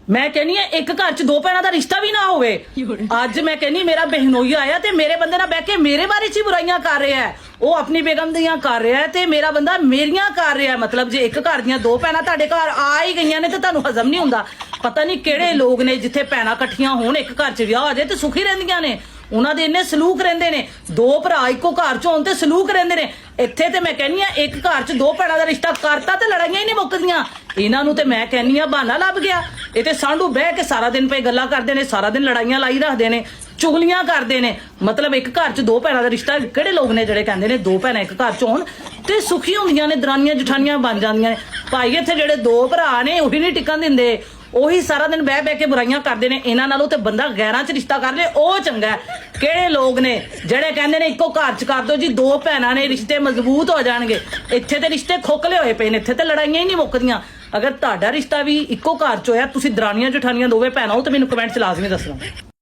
मैं कहनी है एक घर च दो भैनों का रिश्ता भी ना होवे। अज मैं कहनी मेरा बहनोई आया ते मेरे बंदे नाल बैठ के मेरे बारे च ही बुराइयां कर रहा है, वो अपनी बेगम दियां कर रहा है ते मेरा बंदा मेरियां कर रहा है। मतलब जे एक घर दियां दो भैनां तुहाडे घर आ ही गईयां ने ते तुहानूं हजम नहीं हुंदा। पता नहीं किहड़े लोग ने जिथे भैनां इकट्ठियां होण एक घर च विआह हो जाए ते सुखी रहिंदियां ने, उन्हां दे इन्ने सलूक रहिंदे ने। दो भरा इक्को घर च होण ते सलूक रहिंदे ने। इत्थे ते मैं कहनी आ एक घर च दो भैनां दा रिश्ता करता ते लड़ाइयां ही नहीं मुकदियां। इन्हां नूं ते मैं कहनी आ बहाना लभ गया। ये ते सांढू बह के सारा दिन पे गल्लां करदे ने, सारा दिन लड़ाइयां लाई रखदे ने, चुगलियां करदे ने। मतलब एक घर च दो भैनां दा रिश्ता किहड़े लोग ने जिहड़े कहंदे ने दो भैनां एक घर च होण ते सुखी हुंदियां ने, दरानियां जठानियां बन जांदियां ने। भाई इत्थे जिहड़े दो भरा ने ओही नहीं टिकन दिंदे, ਉਹੀ ਸਾਰਾ ਦਿਨ ਬਹਿ ਬਹਿ ਕੇ ਬੁਰਾਈਆਂ ਕਰਦੇ ਨੇ। ਇਹਨਾਂ ਨਾਲੋਂ ਤੇ ਬੰਦਾ ਗੈਰਾਂ 'ਚ ਰਿਸ਼ਤਾ ਕਰ ਲੇ ਉਹ ਚੰਗਾ ਹੈ। ਕਿਹੜੇ ਲੋਕ ਨੇ ਜਿਹੜੇ ਕਹਿੰਦੇ ਨੇ ਇੱਕੋ ਘਰ 'ਚ ਕਰ ਦੋ ਜੀ, ਦੋ ਭੈਣਾਂ ਨੇ ਰਿਸ਼ਤੇ ਮਜ਼ਬੂਤ ਹੋ ਜਾਣਗੇ। ਇੱਥੇ ਤੇ ਰਿਸ਼ਤੇ ਖੋਖਲੇ ਹੋਏ ਪਏ ਨੇ, ਇੱਥੇ ਤੇ ਲੜਾਈਆਂ ਹੀ ਨਹੀਂ ਮੁੱਕਦੀਆਂ। ਅਗਰ ਤੁਹਾਡਾ ਰਿਸ਼ਤਾ ਵੀ ਇੱਕੋ ਘਰ 'ਚ ਹੋਇਆ, ਤੁਸੀਂ ਦਰਾਣੀਆਂ ਜਠਾਨੀਆਂ ਦੋਵੇਂ ਭੈਣਾਂ ਹੋ, ਤਾਂ ਮੈਨੂੰ ਕਮੈਂਟ 'ਚ ਲਾਜ਼ਮੀ ਦੱਸਣਾ।